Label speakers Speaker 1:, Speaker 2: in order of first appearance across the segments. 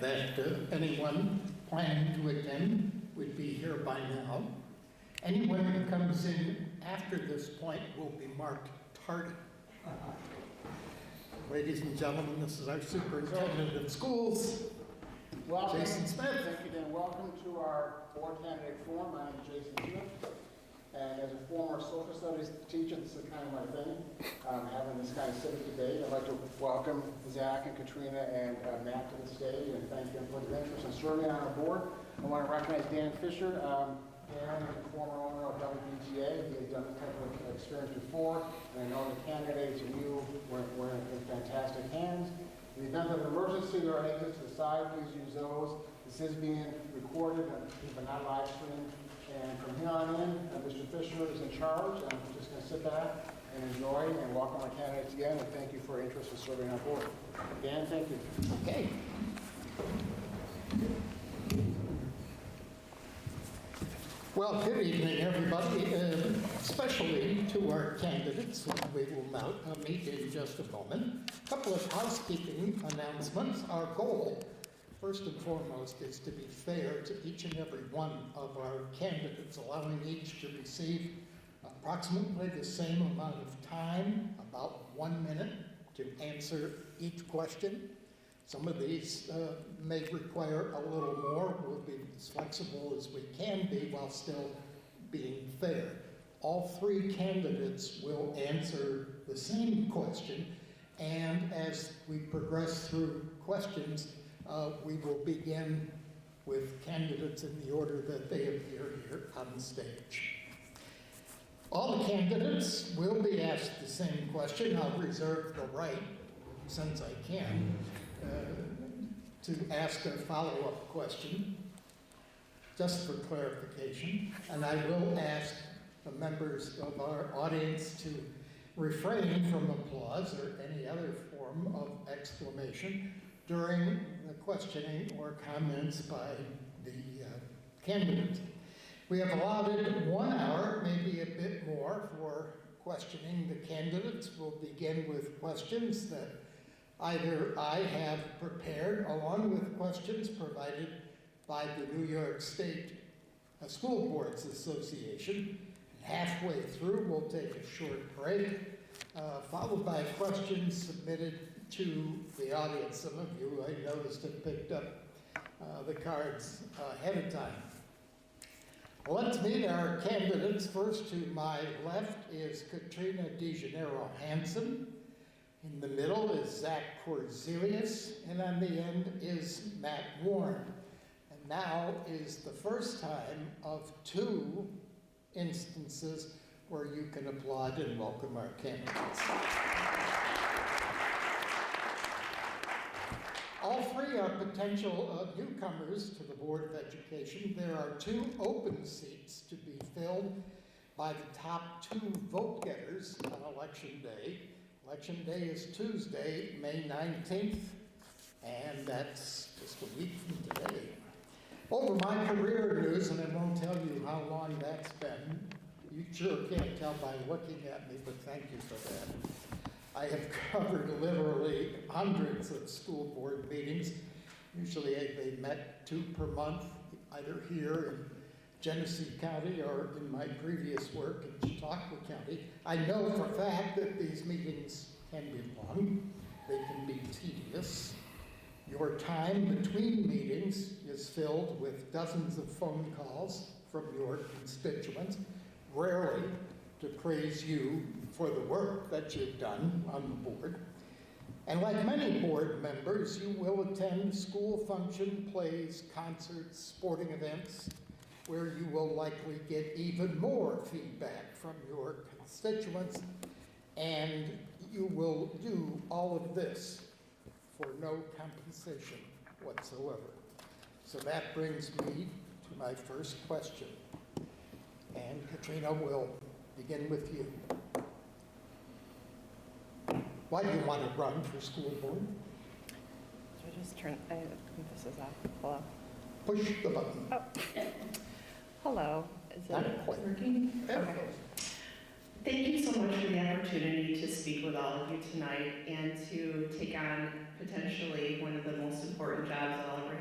Speaker 1: that anyone planning to attend would be here by now. Anyone who comes in after this point will be marked tardy. Ladies and gentlemen, this is our superintendent of schools,
Speaker 2: Welcome.
Speaker 1: Jason Smith.
Speaker 2: Thank you, Dan. Welcome to our board candidate forum. My name is Jason Smith. And as a former social studies teacher, this is kind of my thing, having this kind of civic debate. I'd like to welcome Zach and Katrina and Matt to the stage and thank them for their interest in serving on our board. I want to recognize Dan Fischer. Dan is the former owner of WBTA. He has done this type of experience before, and I know the candidates and you were in fantastic hands. In the event of an emergency or exits to the side, please use those. This is being recorded, but not live streamed. And from here on in, Mr. Fischer is in charge. I'm just going to sit back and enjoy and welcome our candidates again, and thank you for your interest in serving our board. Dan, thank you.
Speaker 1: Okay. Well, good evening, everybody, especially to our candidates, who we will now meet in just a moment. A couple of housekeeping announcements. Our goal, first and foremost, is to be fair to each and every one of our candidates, allowing each to receive approximately the same amount of time, about 1 minute, to answer each question. Some of these may require a little more. We'll be as flexible as we can be while still being fair. All three candidates will answer the same question, and as we progress through questions, we will begin with candidates in the order that they appear here on the stage. All the candidates will be asked the same question. I'll reserve the right, since I can, to ask a follow-up question, just for clarification. And I will ask the members of our audience to refrain from applause or any other form of exclamation during the questioning or comments by the candidates. We have allotted 1 hour, maybe a bit more, for questioning the candidates. We'll begin with questions that either I have prepared, along with questions provided by the New York State School Boards Association. Halfway through, we'll take a short break, followed by questions submitted to the audience. Some of you, I noticed, have picked up the cards ahead of time. Let's meet our candidates. First, to my left is Catrina DeJaneiro-Hansen. In the middle is Zach Korzelius, and on the end is Matt Warren. And now is the first time of 2 instances where you can applaud and welcome our candidates. All three are potential newcomers to the Board of Education. There are 2 open seats to be filled by the top 2 vote getters on Election Day. Election Day is Tuesday, May 19th, and that's just a week from today. Over my career news, and I won't tell you how long that's been. You sure can't tell by looking at me, but thank you for that. I have covered literally hundreds of school board meetings. Usually they met 2 per month, either here in Genesee County or in my previous work in Chautauqua County. I know for a fact that these meetings can be long, they can be tedious. Your time between meetings is filled with dozens of phone calls from your constituents, rarely to praise you for the work that you've done on the board. And like many board members, you will attend school function, plays, concerts, sporting events, where you will likely get even more feedback from your constituents, and you will do all of this for no compensation whatsoever. So that brings me to my first question. And Katrina, will begin with you. Why do you want to run for school board?
Speaker 3: Should I just turn, I think this is off. Hello?
Speaker 1: Push the button.
Speaker 3: Oh. Hello. Is it
Speaker 4: Working?
Speaker 1: Okay.
Speaker 4: Thank you so much for the opportunity to speak with all of you tonight and to take on potentially one of the most important jobs I'll ever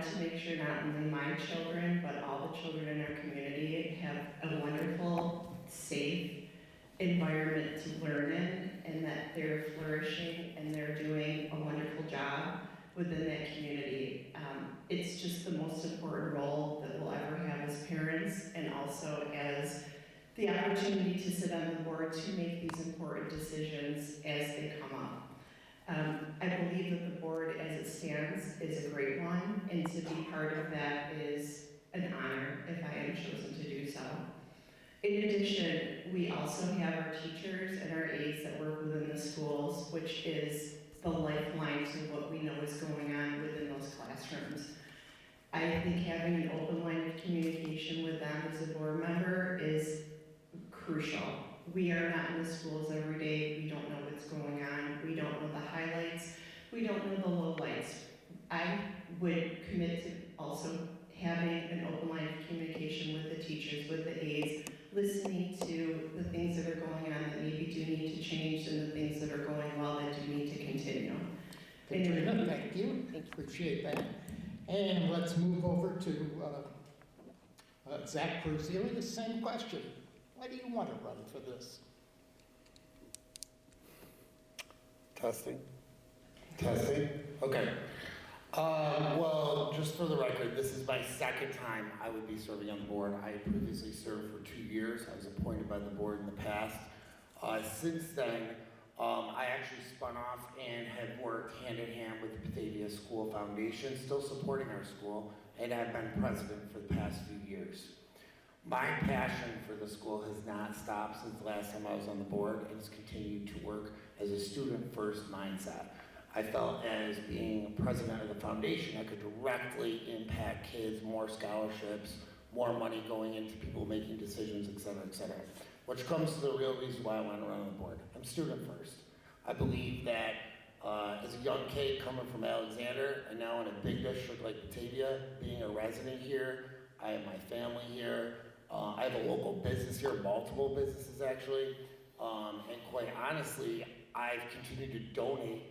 Speaker 4: wanted to make sure not only my children, but all the children in our community have a wonderful, safe environment to learn in, and that they're flourishing and they're doing a wonderful job within that community. It's just the most important role that we'll ever have as parents, and also as the opportunity to sit on the board to make these important decisions as they come up. I believe that the board as it stands is a great one, and to be part of that is an honor if I am chosen to do so. In addition, we also have our teachers and our aides that work within the schools, which is the lifeline to what we know is going on within those classrooms. I think having an open line of communication with them as a board member is crucial. We are not in the schools every day. We don't know what's going on. We don't know the highlights. We don't know the lowlights. I would commit to also having an open line of communication with the teachers, with the aides, listening to the things that are going on that maybe do need to change and the things that are going well that do need to continue.
Speaker 1: Catrina, thank you. Appreciate that. And let's move over to Zach Korzelius. Same question. Why do you want to run for this?
Speaker 5: Testing. Okay. Well, just for the record, this is my second time I would be serving on the board. I previously served for 2 years. I was appointed by the board in the past. Since then, I actually spun off and have worked hand in hand with the Batavia School Foundation, still supporting our school, and I've been president for the past few years. My passion for the school has not stopped since the last time I was on the board, and has continued to work as a student-first mindset. I felt as being president of the foundation, I could directly impact kids, more scholarships, more money going into people making decisions, et cetera, et cetera. Which comes to the real reason why I want to run on the board. I'm student first. I believe that as a young kid coming from Alexander and now in a big district like Batavia, being a resident here, I have my family here. I have a local business here, multiple businesses actually. And quite honestly, I've continued to donate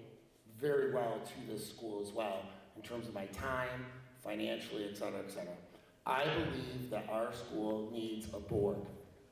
Speaker 5: very well to this school as well in terms of my time, financially, et cetera, et cetera. I believe that our school needs a board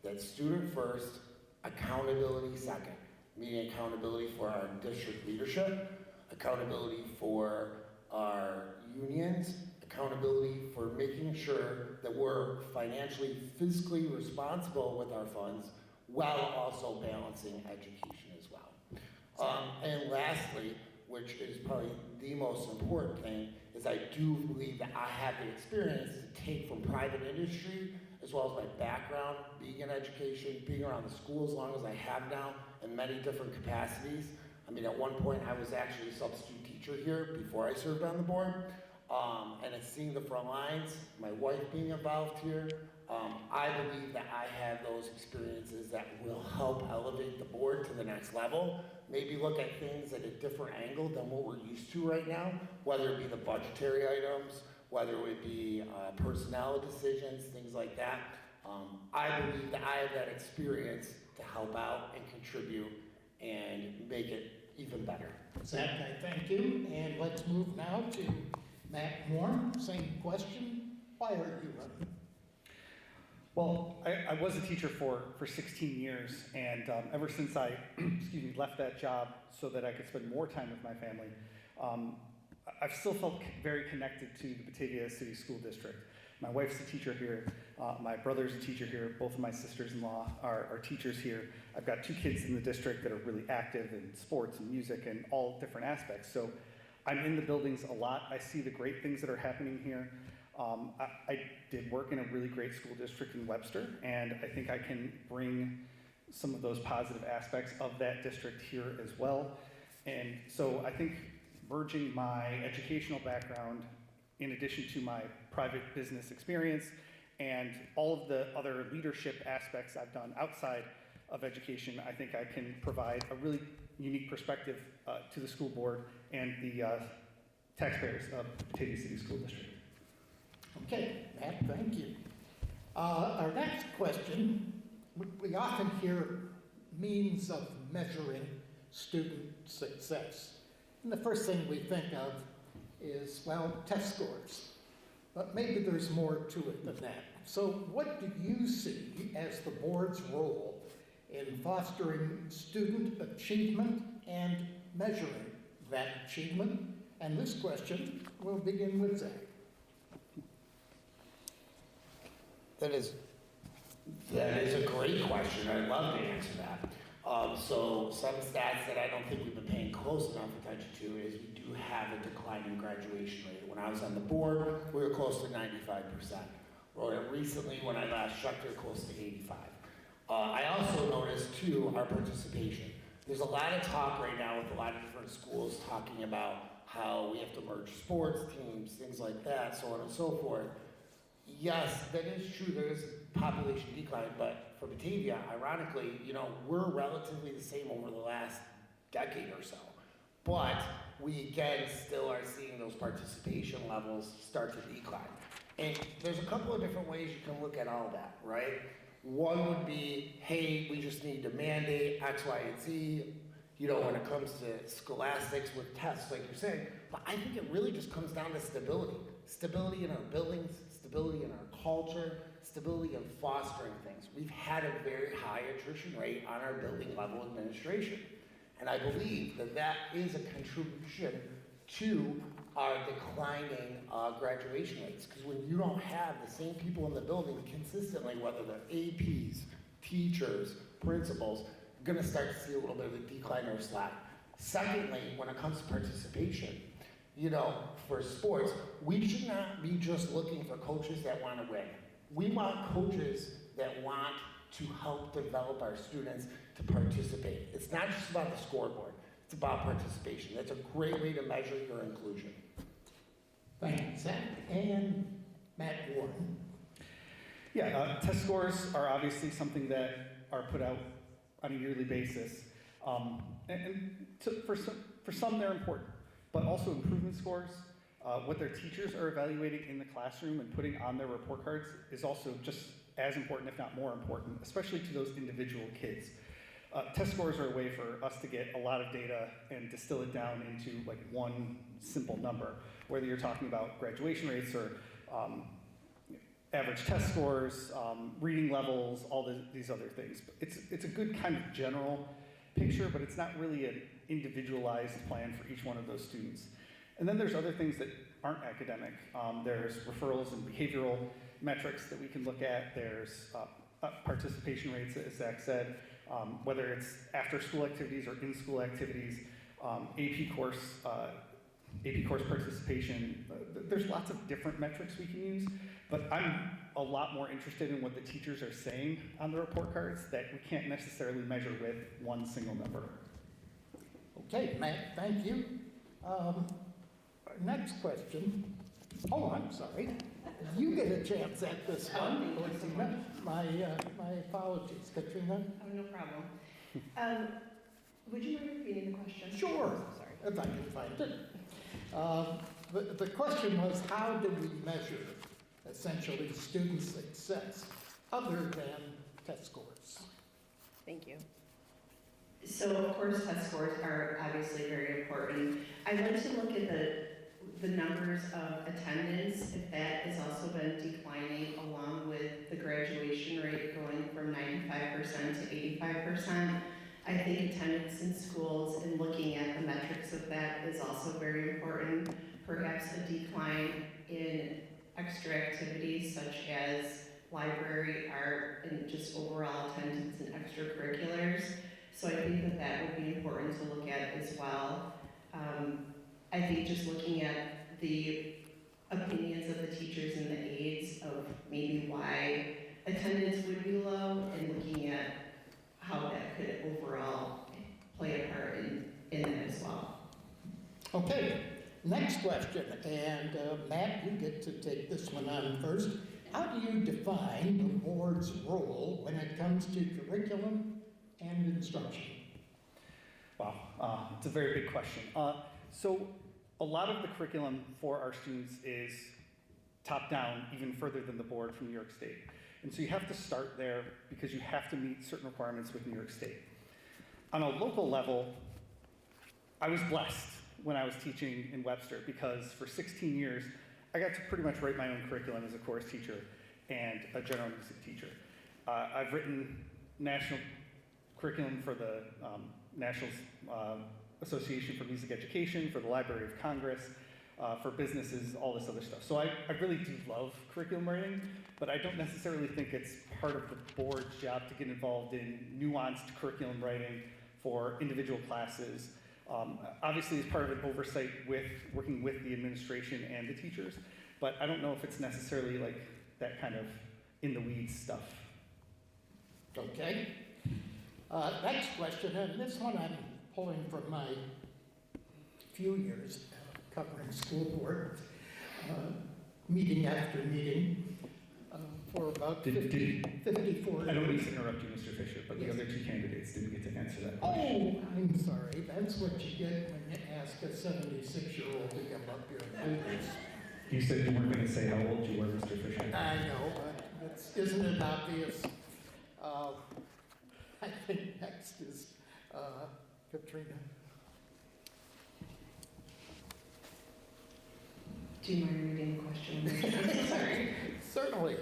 Speaker 5: that's student first, accountability second, meaning accountability for our district leadership, accountability for our unions, accountability for making sure that we're financially, fiscally responsible with our funds, while also balancing education as well. And lastly, which is probably the most important thing, is I do believe that I have the experience to take from private industry, as well as my background, being in education, being around the school as long as I have now, in many different capacities. I mean, at one point I was actually a substitute teacher here before I served on the board. And it's seeing the front lines, my wife being involved here, I believe that I have those experiences that will help elevate the board to the next level. Maybe look at things at a different angle than what we're used to right now, whether it be the budgetary items, whether it be personnel decisions, things like that. I believe that I have that experience to help out and contribute and make it even better.
Speaker 1: Zach, I thank you. And let's move now to Matt Moore. Same question. Why are you running?
Speaker 6: Well, I was a teacher for 16 years, and ever since I left that job so that I could spend more time with my family, I've still felt very connected to the Batavia City School District. My wife's a teacher here, my brother's a teacher here, both of my sisters-in-law are teachers here. I've got 2 kids in the district that are really active in sports and music and all different aspects. So I'm in the buildings a lot. I see the great things that are happening here. I did work in a really great school district in Webster, and I think I can bring some of those positive aspects of that district here as well. And so I think merging my educational background in addition to my private business experience and all of the other leadership aspects I've done outside of education, I think I can provide a really unique perspective to the school board and the taxpayers of Batavia City School District.
Speaker 1: Okay, Matt, thank you. Our next question, we often hear means of measuring student success. And the first thing we think of is, well, test scores. but maybe there's more to it than that. So what do you see as the board's role in fostering student achievement and measuring that achievement? And this question will begin with Zach.
Speaker 5: That is a great question. I'd love to answer that. So some stats that I don't think we've been paying close enough attention to is we do have a declining graduation rate. When I was on the board, we were close to 95%. Well, recently, when I last checked, we were close to 85. I also noticed, too, our participation. There's a lot of talk right now with a lot of different schools talking about how we have to merge sports teams, things like that, so on and so forth. Yes, that is true. There is population decline, but for Batavia, ironically, we're relatively the same over the last decade or so. But we, again, still are seeing those participation levels start to decline. And there's a couple of different ways you can look at all that, right? One would be, hey, we just need to mandate X, Y, and Z, when it comes to scholastics with tests, like you're saying. But I think it really just comes down to stability. Stability in our buildings, stability in our culture, stability in fostering things. We've had a very high attrition rate on our building level administration. And I believe that is a contribution to our declining graduation rates. Because when you don't have the same people in the building consistently, whether they're APs, teachers, principals, you're gonna start to see a little bit of a decline or slack. Secondly, when it comes to participation, for sports, we should not be just looking for coaches that want to win. We want coaches that want to help develop our students to participate. It's not just about the scoreboard, it's about participation. That's a great way to measure your inclusion.
Speaker 1: Thanks, Zach. And Matt Warren.
Speaker 6: Yeah, test scores are obviously something that are put out on a yearly basis. For some, they're important, but also improvement scores, what their teachers are evaluating in the classroom and putting on their report cards is also just as important, if not more important, especially to those individual kids. Test scores are a way for us to get a lot of data and distill it down into like one simple number, whether you're talking about graduation rates or average test scores, reading levels, all these other things. It's a good kind of general picture, but it's not really an individualized plan for each one of those students. And then there's other things that aren't academic. There's referrals and behavioral metrics that we can look at. There's participation rates, as Zach said, whether it's after-school activities or in-school activities, AP course participation. There's lots of different metrics we can use, but I'm a lot more interested in what the teachers are saying on the report cards that we can't necessarily measure with one single number.
Speaker 1: Okay, Matt, thank you. Next question. Oh, I'm sorry. You get a chance at this one, Katrina. My apologies, Katrina.
Speaker 4: Oh, no problem. Would you mind repeating the question?
Speaker 1: Sure,
Speaker 4: Sorry.
Speaker 1: if I can find it. The question was, how do we measure essentially student success other than test scores?
Speaker 3: Thank you.
Speaker 4: So, of course, test scores are obviously very important. I'd like to look at the numbers of attendance, if that has also been declining along with the graduation rate going from 95% to 85%. I think attendance in schools and looking at the metrics of that is also very important. Perhaps a decline in extra activities such as library, art, and just overall attendance in extracurriculars. So I think that would be important to look at as well. I think just looking at the opinions of the teachers and the aides of maybe why attendance would be low and looking at how that could overall play a part in that as well.
Speaker 1: Okay, next question. And Matt, you get to take this one on first. How do you define the board's role when it comes to curriculum and instruction?
Speaker 6: Wow, it's a very big question. So a lot of the curriculum for our students is top down, even further than the board from New York State. And so you have to start there because you have to meet certain requirements with New York State. On a local level, I was blessed when I was teaching in Webster because for 16 years, I got to pretty much write my own curriculum as a chorus teacher and a general music teacher. I've written national curriculum for the National Association for Music Education, for the Library of Congress, for businesses, all this other stuff. So I really do love curriculum writing, but I don't necessarily think it's part of the board's job to get involved in nuanced curriculum writing for individual classes. Obviously, it's part of an oversight with working with the administration and the teachers, but I don't know if it's necessarily like that kind of in the weeds stuff.
Speaker 1: Okay. Next question, and this one I'm pulling from my few years covering school board, meeting after meeting, for about 54
Speaker 6: I don't mean
Speaker 1: years.
Speaker 6: to interrupt you, Mr. Fisher, but the
Speaker 1: Yes.
Speaker 6: other two candidates didn't get to answer that
Speaker 1: Oh,
Speaker 6: question.
Speaker 1: I'm sorry. That's what you get when you ask a 76-year-old to come up here and do this.
Speaker 6: You said you weren't going to say how old you were, Mr. Fisher.
Speaker 1: I know, but isn't it obvious? I think next is Catrina.
Speaker 4: Do you mind reading the question? I'm sorry.
Speaker 1: Certainly.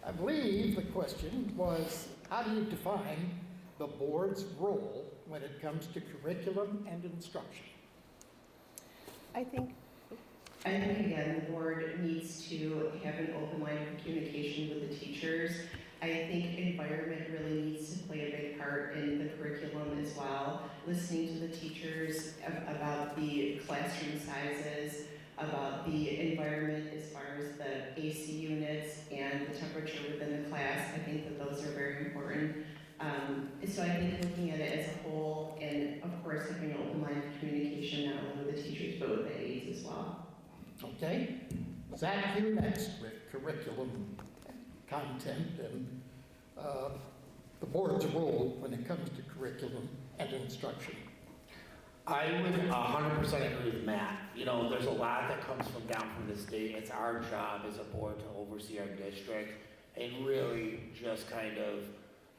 Speaker 1: I believe the question was, how do you define the board's role when it comes to curriculum and instruction?
Speaker 3: I think,
Speaker 4: Again, the board needs to have an open line of communication with the teachers. I think environment really needs to play a big part in the curriculum as well. Listening to the teachers about the classroom sizes, about the environment as far as the AC units and the temperature within the class. I think that those are very important. So I think looking at it as a whole, and of course having an open line of communication not only with the teachers but with the aides as well.
Speaker 1: Okay? Zach, you next with curriculum content and the board's role when it comes to curriculum and instruction.
Speaker 5: I would 100% agree with Matt. You know, there's a lot that comes from down from the state. It's our job as a board to oversee our district and really just kind of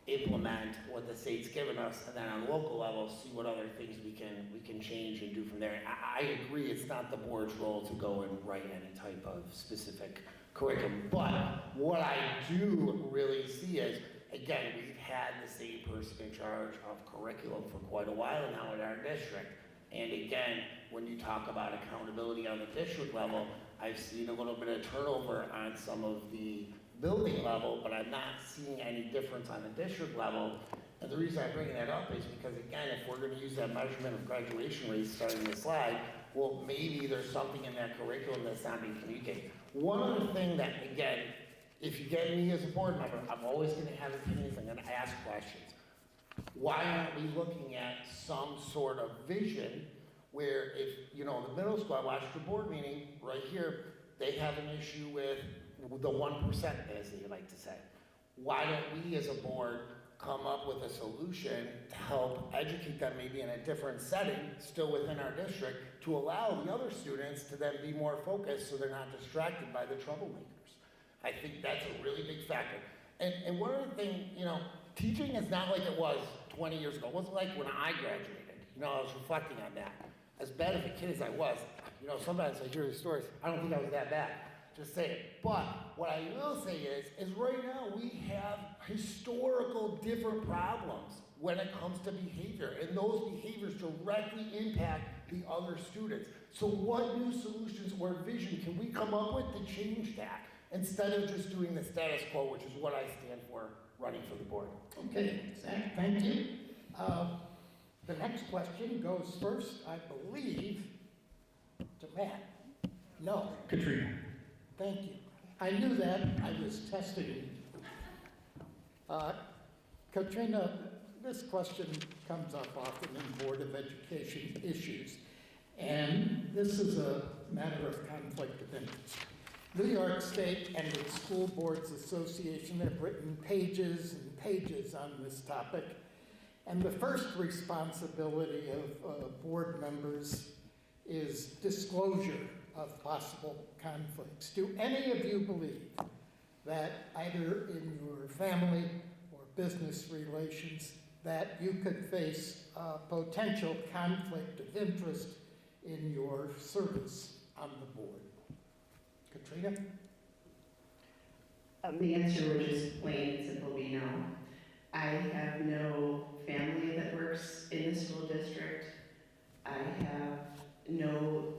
Speaker 5: implement what the state's given us, and then on local level, see what other things we can change and do from there. I agree, it's not the board's role to go and write any type of specific curriculum, but what I do really see is, again, we've had the same person in charge of curriculum for quite a while now in our district. And again, when you talk about accountability on the district level, I've seen a little bit of turnover on some of the building level, but I'm not seeing any difference on the district level. And the reason I'm bringing that up is because, again, if we're going to use that measurement of graduation rates starting the slide, well, maybe there's something in that curriculum that's not being communicated. One other thing that, again, if you get me as a board member, I'm always going to have opinions, I'm going to ask questions. Why aren't we looking at some sort of vision where if, you know, the middle school, I watched the board meeting right here, they have an issue with the 1%, as they like to say. Why don't we as a board come up with a solution to help educate them maybe in a different setting, still within our district, to allow the other students to then be more focused so they're not distracted by the troublemakers. I think that's a really big factor. And one other thing, you know, teaching is not like it was 20 years ago. It wasn't like when I graduated. You know, I was reflecting on that. As bad of a kid as I was, you know, sometimes I hear these stories, I don't think I was that bad. Just say it. But what I will say is right now we have historical different problems when it comes to behavior, and those behaviors directly impact the other students. So what new solutions or vision can we come up with to change that, instead of just doing the status quo, which is what I stand for running for the board?
Speaker 1: Okay, Zach, thank you. The next question goes first, I believe, to Matt. No.
Speaker 6: Catrina.
Speaker 1: Thank you. I knew that. I was testing you. Catrina, this question comes up often in Board of Education issues, and this is a matter of conflict of interest. New York State and its School Boards Association have written pages and pages on this topic, and the first responsibility of board members is disclosure of possible conflicts. Do any of you believe that either in your family or business relations that you could face a potential conflict of interest in your service on the board? Katrina?
Speaker 4: The answer would just plain and simple be no. I have no family that works in the school district. I have no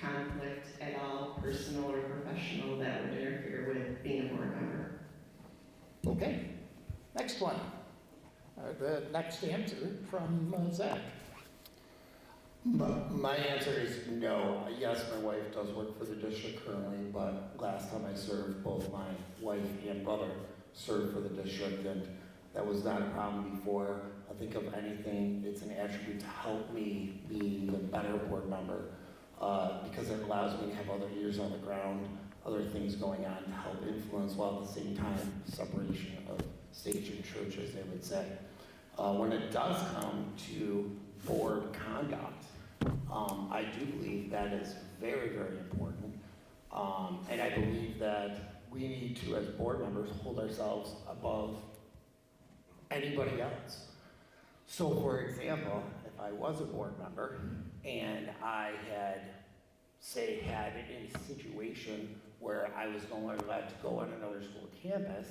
Speaker 4: conflict at all, personal or professional, that would interfere with being a board member.
Speaker 1: Okay, next one. The next answer from Zach.
Speaker 5: My answer is no. Yes, my wife does work for the district currently, but last time I served, both my wife and brother served for the district, and that was not a problem before. I think of anything, it's an attribute to help me be the better board member, because it allows me to have other ears on the ground, other things going on to help influence, while at the same time, separation of state and church, as they would say. When it does come to board conduct, I do believe that is very, very important. And I believe that we need to, as board members, hold ourselves above anybody else. So, for example, if I was a board member and I had, say, had a situation where I was no longer allowed to go on another school campus,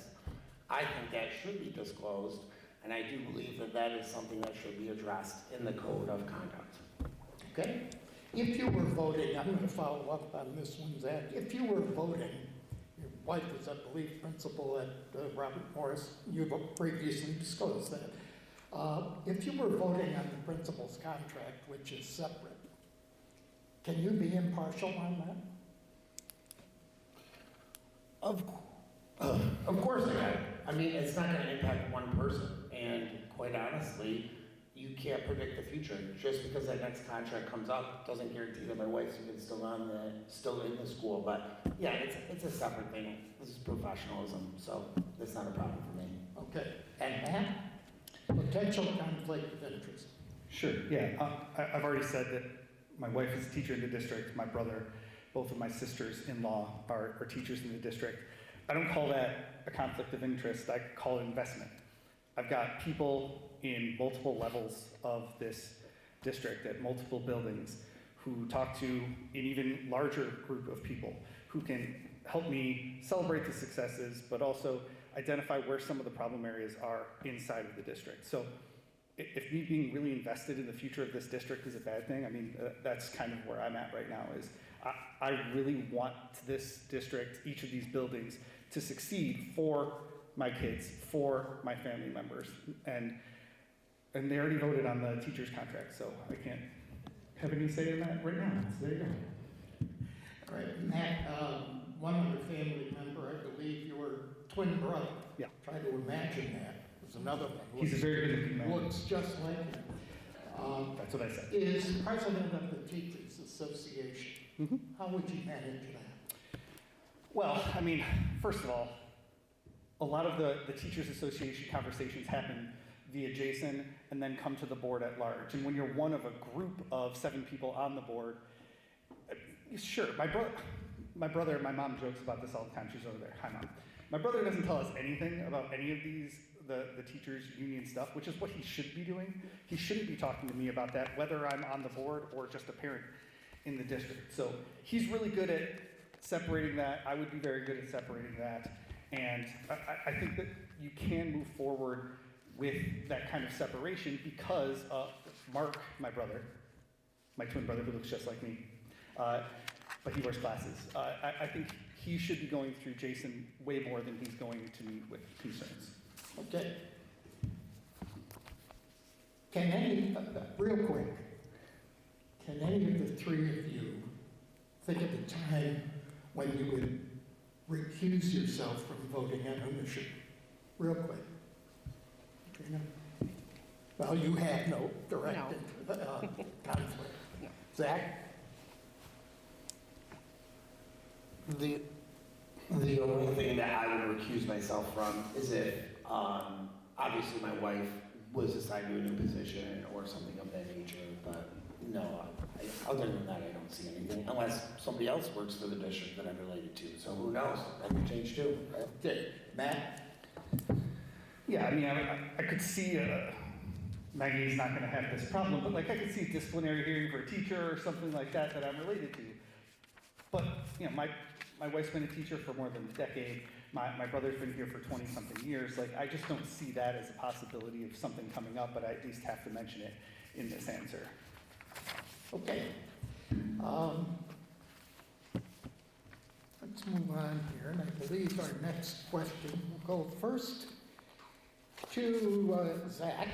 Speaker 5: I think that should be disclosed, and I do believe that that is something that should be addressed in the code of conduct.
Speaker 1: Okay? If you were voting, I'm going to follow up on this one, Zach. If you were voting, your wife is, I believe, principal at Robert Morris. You've previously disclosed that. If you were voting on the principal's contract, which is separate, can you be impartial on that?
Speaker 5: Of course I can. I mean, it's not going to impact one person, and quite honestly, you can't predict the future. Just because that next contract comes up doesn't guarantee that my wife's even still in the school. But yeah, it's a separate thing. This is professionalism, so that's not a problem for me.
Speaker 1: Okay. And Matt, potential conflict of interest.
Speaker 6: Sure, yeah. I've already said that my wife is a teacher in the district. My brother, both of my sisters-in-law are teachers in the district. I don't call that a conflict of interest. I call it investment. I've got people in multiple levels of this district at multiple buildings who talk to an even larger group of people who can help me celebrate the successes, but also identify where some of the problem areas are inside of the district. So if me being really invested in the future of this district is a bad thing, I mean, that's kind of where I'm at right now is I really want this district, each of these buildings, to succeed for my kids, for my family members. And they already voted on the teacher's contract, so I can't have any say in that right now. So there you go.
Speaker 1: All right, Matt, one other family member, I believe your twin brother.
Speaker 6: Yeah.
Speaker 1: Try to imagine that. There's another one.
Speaker 6: He's a very good looking man.
Speaker 1: Looks just like him.
Speaker 6: That's what I said.
Speaker 1: Is president of the Teachers Association.
Speaker 6: Mm-hmm.
Speaker 1: How would you manage that?
Speaker 6: Well, I mean, first of all, a lot of the Teachers Association conversations happen via Jason and then come to the board at large. And when you're one of a group of 7 people on the board, sure, my brother, my mom jokes about this all the time. She's over there. Hi, Mom. My brother doesn't tell us anything about any of these, the teachers union stuff, which is what he should be doing. He shouldn't be talking to me about that, whether I'm on the board or just a parent in the district. So he's really good at separating that. I would be very good at separating that. And I think that you can move forward with that kind of separation because Mark, my brother, my twin brother who looks just like me, but he wears glasses. I think he should be going through Jason way more than he's going to me with concerns.
Speaker 1: Okay. Can any, real quick, can any of the 3 of you think of a time when you would recuse yourself from voting on ownership? Real quick. Katrina? Well, you have no direct conflict.
Speaker 3: No.
Speaker 1: Zach?
Speaker 5: The only thing that I would recuse myself from is if, obviously my wife was assigned to a new position or something of that nature, but no, other than that, I don't see anything, unless somebody else works for the district that I'm related to, so who knows, that could change too, right?
Speaker 1: Okay. Matt?
Speaker 6: Yeah, I mean, I could see Maggie's not going to have this problem, but like I could see a disciplinary hearing for a teacher or something like that that I'm related to. But you know, my my wife's been a teacher for more than a decade. My brother's been here for 20-something years. Like, I just don't see that as a possibility of something coming up, but I at least have to mention it in this answer.
Speaker 1: Okay. Let's move on here, and I believe our next question will go first to Zach.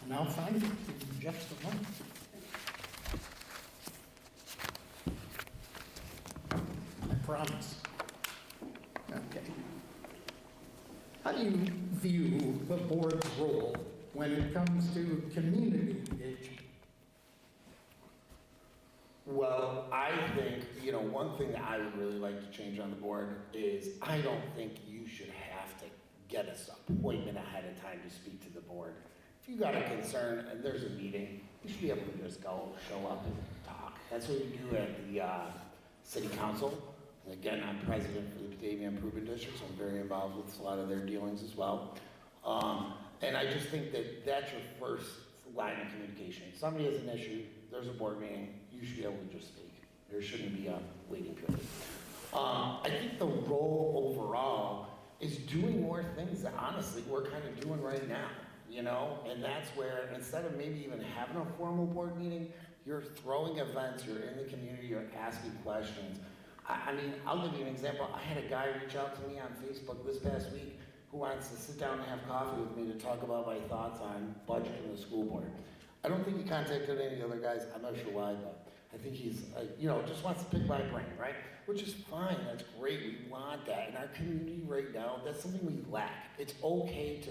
Speaker 1: And I'll find it in just a moment. I promise. Okay. How do you view the board's role when it comes to community engagement?
Speaker 5: Well, I think, one thing that I would really like to change on the board is I don't think you should have to get us an appointment ahead of time to speak to the board. If you got a concern and there's a meeting, you should be able to just go, show up and talk. That's what you do at the city council. And again, I'm president for the Batavia Improvement District, so I'm very involved with a lot of their dealings as well. And I just think that that's your first line of communication. If somebody has an issue, there's a board meeting, you should be able to just speak. There shouldn't be a waiting period. I think the role overall is doing more things that honestly we're kind of doing right now, and that's where instead of maybe even having a formal board meeting, you're throwing events, you're in the community, you're asking questions. I mean, I'll give you an example. I had a guy reach out to me on Facebook this past week who wants to sit down and have coffee with me to talk about my thoughts on budget in the school board. I don't think he contacted any other guys. I'm not sure why, but I think he's, just wants to pick my brain, right? Which is fine. That's great. We want that. In our community right now, that's something we lack. It's okay to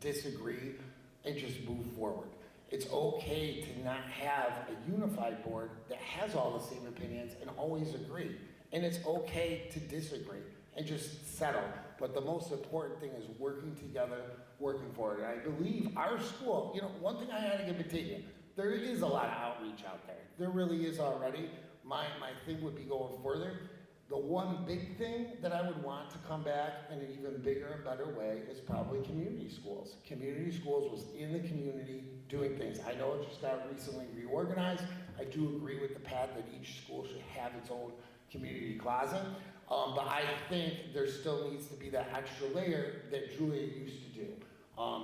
Speaker 5: disagree and just move forward. It's okay to not have a unified board that has all the same opinions and always agree. And it's okay to disagree and just settle. But the most important thing is working together, working forward. And I believe our school, one thing I had to give Batavia, there is a lot of outreach out there. There really is already. My thing would be going further. The one big thing that I would want to come back in an even bigger and better way is probably community schools. Community schools was in the community doing things. I know it just got recently reorganized. I do agree with the path that each school should have its own community closet. But I think there still needs to be that extra layer that Julia used to do.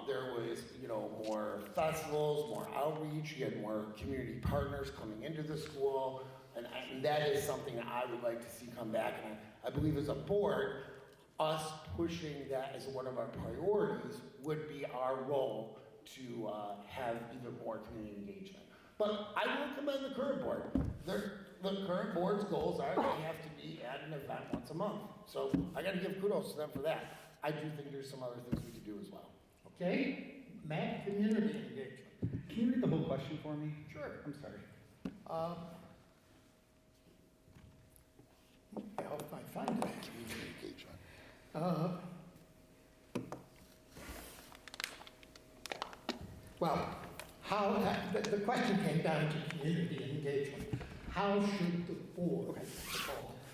Speaker 5: There was, more festivals, more outreach. You had more community partners coming into the school. And that is something that I would like to see come back. And I believe as a board, us pushing that as one of our priorities would be our role to have even more community engagement. But I will commend the current board. The current board's goals are they have to be at an event once a month. So I got to give kudos to them for that. I do think there's some other things we could do as well.
Speaker 1: Okay, Matt, community engagement.
Speaker 6: Can you read the whole question for me?
Speaker 1: Sure.
Speaker 6: I'm sorry.
Speaker 1: If I find it.
Speaker 5: Community engagement.
Speaker 1: Well, the question came down to community engagement. How should the board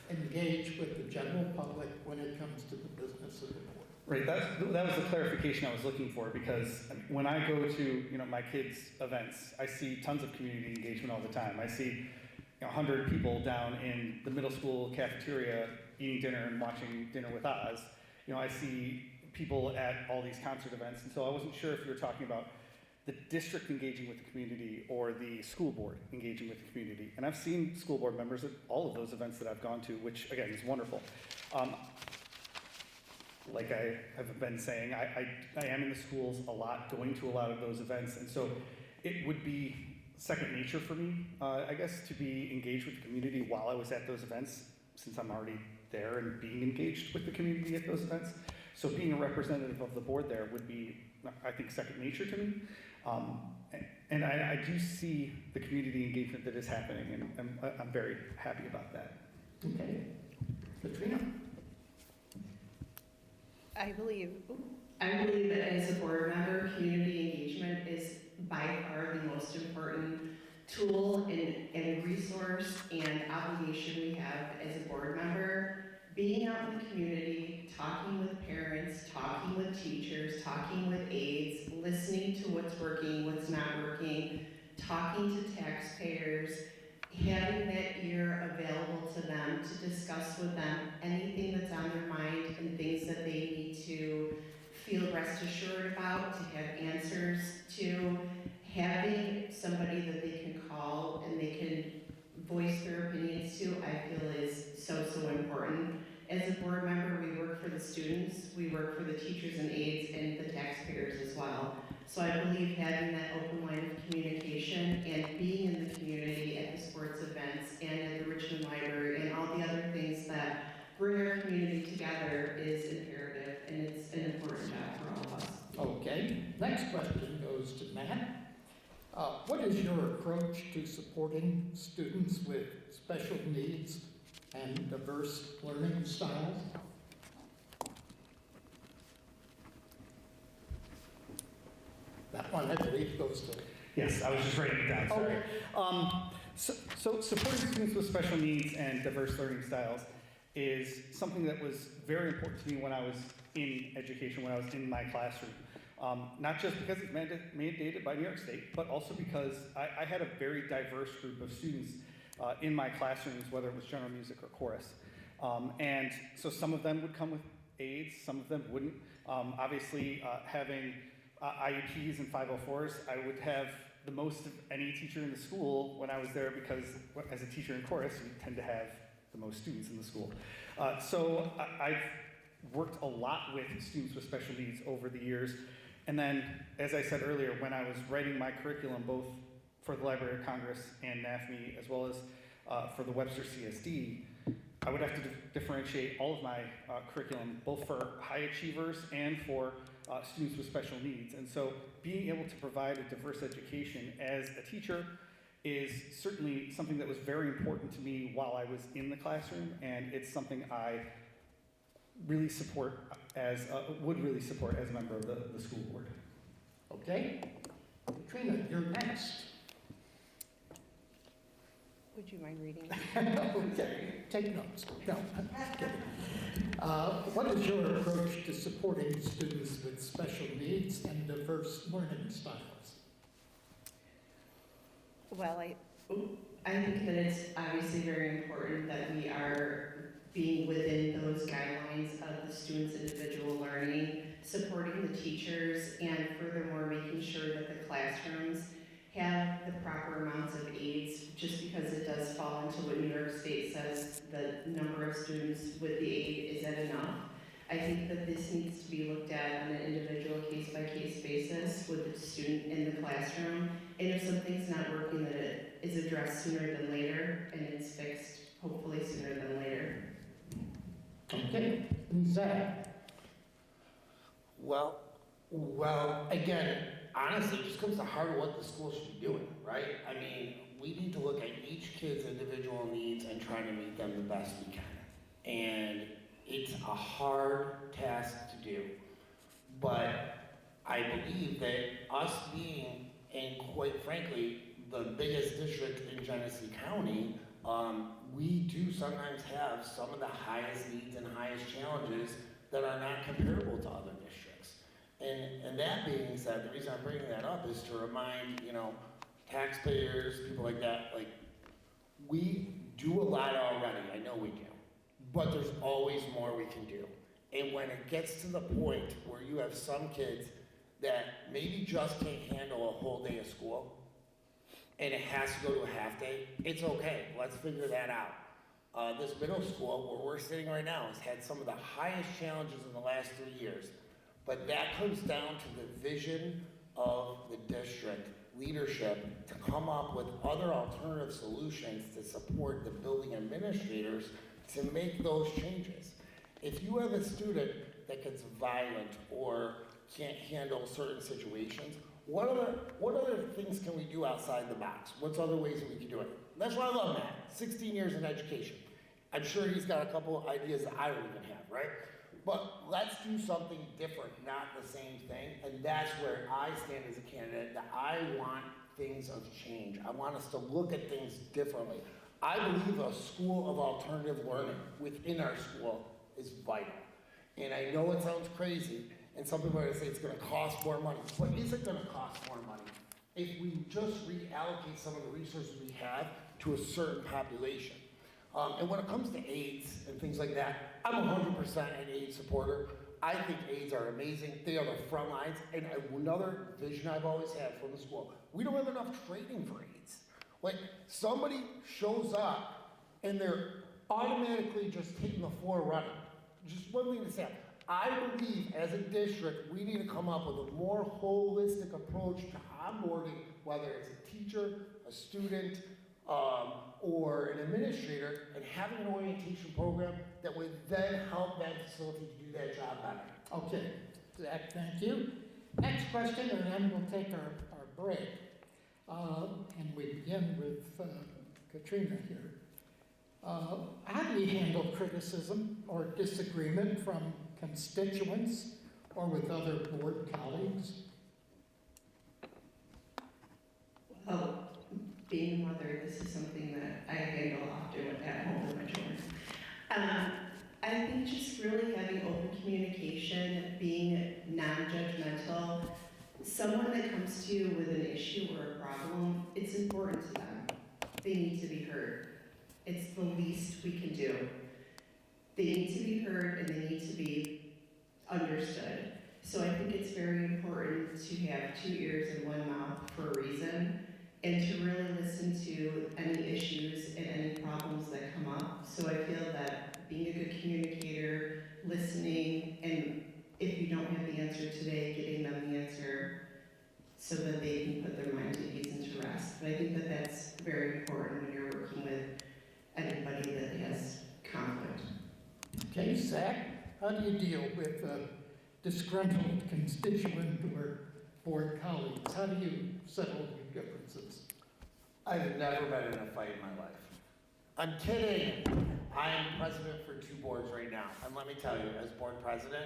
Speaker 1: engage with the general public when it comes to the business of the board?
Speaker 6: Right, that was the clarification I was looking for, because when I go to my kids' events, I see tons of community engagement all the time. I see 100 people down in the middle school cafeteria eating dinner and watching Dinner with Oz. I see people at all these concert events, and so I wasn't sure if you were talking about the district engaging with the community or the school board engaging with the community. And I've seen school board members at all of those events that I've gone to, which again is wonderful. Like I have been saying, I am in the schools a lot, going to a lot of those events, and so it would be second nature for me, I guess, to be engaged with the community while I was at those events, since I'm already there and being engaged with the community at those events. So being a representative of the board there would be, I think, second nature to me. And I do see the community engagement that is happening, and I'm very happy about that.
Speaker 1: Okay. Catrina?
Speaker 3: I believe
Speaker 4: that as a board member, community engagement is by far the most important tool and resource and obligation we have as a board member. being out in the community, talking with parents, talking with teachers, talking with aides, listening to what's working, what's not working, talking to taxpayers, having that ear available to them to discuss with them anything that's on their mind and things that they need to feel rest assured about, to have answers to, having somebody that they can call and they can voice their opinions to, I feel is so important. As a board member, we work for the students, we work for the teachers and aides and the taxpayers as well. So I believe having that open line of communication and being in the community at the sports events and at the Richmond Library and all the other things that bring our community together is imperative, and it's an important job for all of us.
Speaker 1: Okay, next question goes to Matt. What is your approach to supporting students with special needs and diverse learning styles? That one, I believe, goes to...
Speaker 6: Yes, I was just writing it down, sorry. So supporting students with special needs and diverse learning styles is something that was very important to me when I was in education, when I was in my classroom. Not just because it's mandated by New York State, but also because I had a very diverse group of students in my classrooms, whether it was general music or chorus. And so some of them would come with aides, some of them wouldn't. Obviously, having IEPs and 504s, I would have the most of any teacher in the school when I was there, because as a teacher in chorus, you tend to have the most students in the school. So I've worked a lot with students with special needs over the years. And then, as I said earlier, when I was writing my curriculum, both for the Library of Congress and NAFME, as well as for the Webster CSD, I would have to differentiate all of my curriculum, both for high achievers and for students with special needs. And so being able to provide a diverse education as a teacher is certainly something that was very important to me while I was in the classroom, and it's something I really support would really support as a member of the school board.
Speaker 1: Okay. Katrina, you're next.
Speaker 3: Would you mind reading?
Speaker 1: Okay, take notes. No, I'm just kidding. What is your approach to supporting students with special needs and diverse learning styles?
Speaker 3: Well,
Speaker 4: I think that it's obviously very important that we are being within those guidelines of the students' individual learning, supporting the teachers, and furthermore making sure that the classrooms have the proper amounts of aides, just because it does fall into what New York State says the number of students with the aide, is that enough? I think that this needs to be looked at on an individual case-by-case basis with the student in the classroom, and if something's not working, that it is addressed sooner than later, and it's fixed hopefully sooner than later.
Speaker 1: Okay, Zach.
Speaker 5: Well, again, honestly, it just comes to the heart of what the school should be doing, right? I mean, we need to look at each kid's individual needs and try to meet them the best we can. And it's a hard task to do. But I believe that us being, and quite frankly, the biggest district in Genesee County, we do sometimes have some of the highest needs and highest challenges that are not comparable to other districts. And that being said, the reason I'm bringing that up is to remind, taxpayers, people like that, like, we do a lot already, I know we do, but there's always more we can do. And when it gets to the point where you have some kids that maybe just can't handle a whole day of school, and it has to go to a half day, it's okay, let's figure that out. This middle school, where we're sitting right now, has had some of the highest challenges in the last 3 years. But that comes down to the vision of the district leadership to come up with other alternative solutions to support the building administrators to make those changes. If you have a student that gets violent or can't handle certain situations, what other things can we do outside the box? What's other ways that we can do it? That's why I love Matt, 16 years in education. I'm sure he's got a couple of ideas that I don't even have, right? But let's do something different, not the same thing. And that's where I stand as a candidate, that I want things of change. I want us to look at things differently. I believe a school of alternative learning within our school is vital. And I know it sounds crazy, and some people are gonna say it's gonna cost more money, but is it gonna cost more money if we just reallocate some of the resources we have to a certain population? And when it comes to aides and things like that, I'm 100% an aide supporter. I think aides are amazing. They are the front lines. And another vision I've always had from the school, we don't have enough training for aides. Like, somebody shows up and they're automatically just hitting the floor running. Just one thing to say, I believe as a district, we need to come up with a more holistic approach to onboarding, whether it's a teacher, a student, or an administrator, and having an orientation program that would then help that facility to do that job better.
Speaker 1: Okay, Zach, thank you. Next question, and then we'll take our break. And we begin with Catrina here. How do you handle criticism or disagreement from constituents or with other board colleagues?
Speaker 4: Well, being a mother, this is something that I handle often at home with my children. I think just really having open communication, being non-judgmental, someone that comes to you with an issue or a problem, it's important to them. They need to be heard. It's the least we can do. They need to be heard and they need to be understood. So I think it's very important to have 2 ears and 1 mouth for a reason, and to really listen to any issues and any problems that come up. So I feel that being a good communicator, listening, and if you don't have the answer today, getting them the answer so that they can put their mind at ease and to rest. But I think that that's very important when you're working with anybody that has conflict.
Speaker 1: Okay, Zach, how do you deal with disgruntled constituent or board colleagues? How do you settle your differences?
Speaker 5: I've never been in a fight in my life. I'm kidding. I am president for 2 boards right now. And let me tell you, as board president,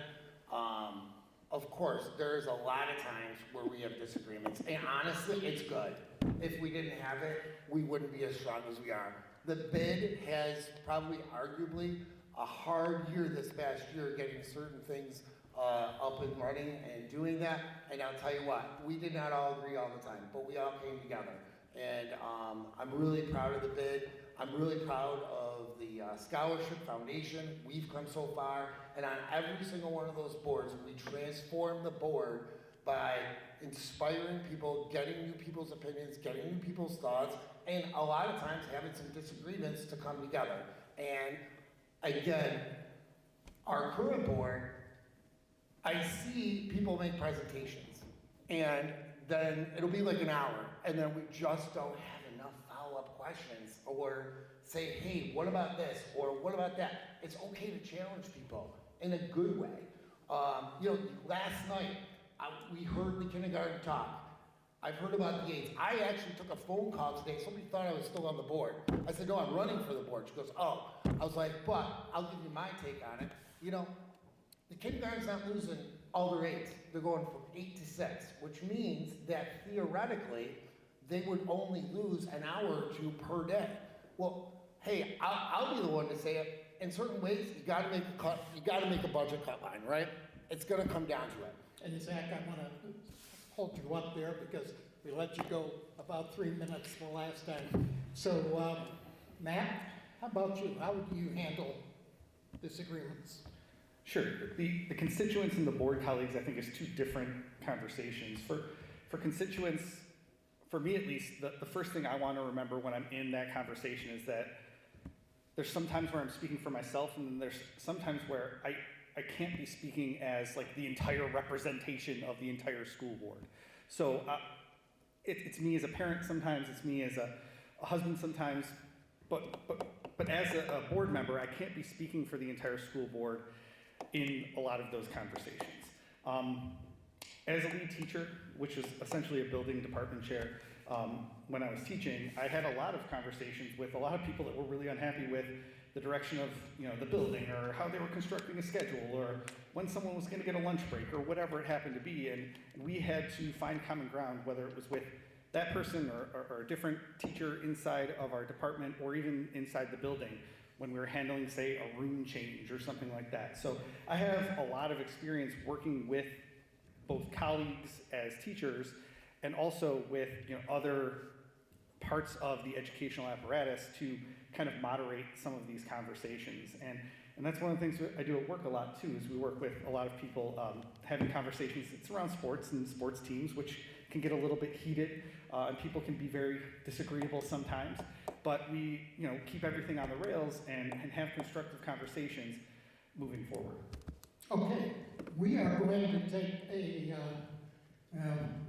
Speaker 5: of course, there's a lot of times where we have disagreements. And honestly, it's good. If we didn't have it, we wouldn't be as strong as we are. The bid has probably arguably a hard year this past year getting certain things up and running and doing that. And I'll tell you what, we did not all agree all the time, but we all came together. And I'm really proud of the bid. I'm really proud of the scholarship foundation. We've come so far. And on every single one of those boards, we transform the board by inspiring people, getting new people's opinions, getting new people's thoughts, and a lot of times having some disagreements to come together. And again, our current board, I see people make presentations, and then it'll be like an hour, and then we just don't have enough follow-up questions, or say, hey, what about this, or what about that? It's okay to challenge people in a good way. Last night, we heard the kindergarten talk. I've heard about the aides. I actually took a phone call today. Somebody thought I was still on the board. I said, no, I'm running for the board. She goes, oh. I was like, but I'll give you my take on it. The kindergarten's not losing all their aides. They're going from 8 to 6, which means that theoretically, they would only lose an hour or 2 per day. Well, hey, I'll be the one to say it. In certain ways, you gotta make a cut. You gotta make a budget cut line, right? It's gonna come down to it.
Speaker 1: And Zach, I want to hold you up there because we let you go about 3 minutes the last time. So, Matt, how about you? How would you handle disagreements?
Speaker 6: Sure. The constituents and the board colleagues, I think, is 2 different conversations. For constituents, for me at least, the first thing I want to remember when I'm in that conversation is that there's sometimes where I'm speaking for myself, and then there's sometimes where I can't be speaking as like the entire representation of the entire school board. So it's me as a parent sometimes, it's me as a husband sometimes, but as a board member, I can't be speaking for the entire school board in a lot of those conversations. As a lead teacher, which is essentially a building department chair, when I was teaching, I had a lot of conversations with a lot of people that were really unhappy with the direction of the building, or how they were constructing a schedule, or when someone was going to get a lunch break, or whatever it happened to be. And we had to find common ground, whether it was with that person or a different teacher inside of our department or even inside the building when we were handling, say, a room change or something like that. So I have a lot of experience working with both colleagues as teachers and also with other parts of the educational apparatus to kind of moderate some of these conversations. And that's one of the things I do at work a lot too, is we work with a lot of people having conversations that surround sports and sports teams, which can get a little bit heated, and people can be very disagreeable sometimes. But we keep everything on the rails and have constructive conversations moving forward.
Speaker 1: Okay, we are going to take a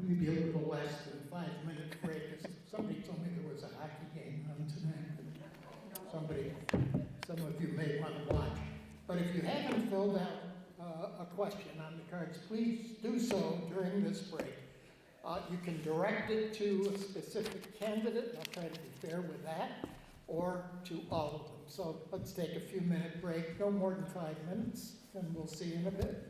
Speaker 1: maybe a little less than 5-minute break. Somebody told me there was a hockey game on tonight. Some of you may want to watch. But if you haven't filled out a question on the cards, please do so during this break. You can direct it to a specific candidate, and I'll try to be fair with that, or to all of them. So let's take a few minute break, no more than 5 minutes, and we'll see you in a bit.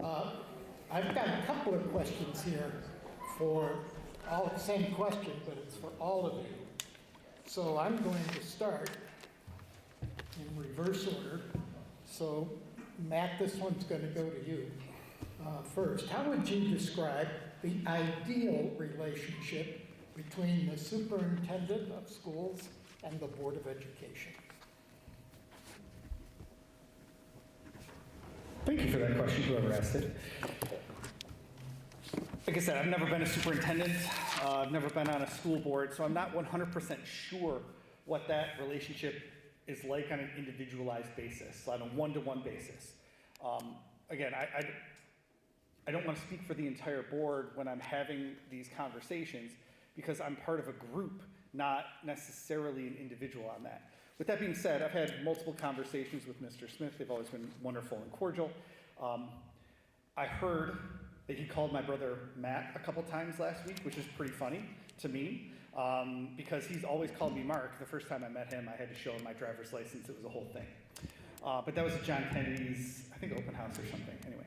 Speaker 1: I've got a couple of questions here for all, same question, but it's for all of you. So I'm going to start in reverse order. So Matt, this one's going to go to you first. How would you describe the ideal relationship between the superintendent of schools and the Board of Education?
Speaker 6: Thank you for that question, whoever asked it. Like I said, I've never been a superintendent. I've never been on a school board, so I'm not 100% sure what that relationship is like on an individualized basis, on a one-to-one basis. Again, I don't want to speak for the entire board when I'm having these conversations because I'm part of a group, not necessarily an individual on that. With that being said, I've had multiple conversations with Mr. Smith. They've always been wonderful and cordial. I heard that he called my brother Matt a couple times last week, which is pretty funny to me, because he's always called me Mark. The first time I met him, I had to show him my driver's license. It was a whole thing. But that was at John Kennedy's, I think, open house or something. Anyway,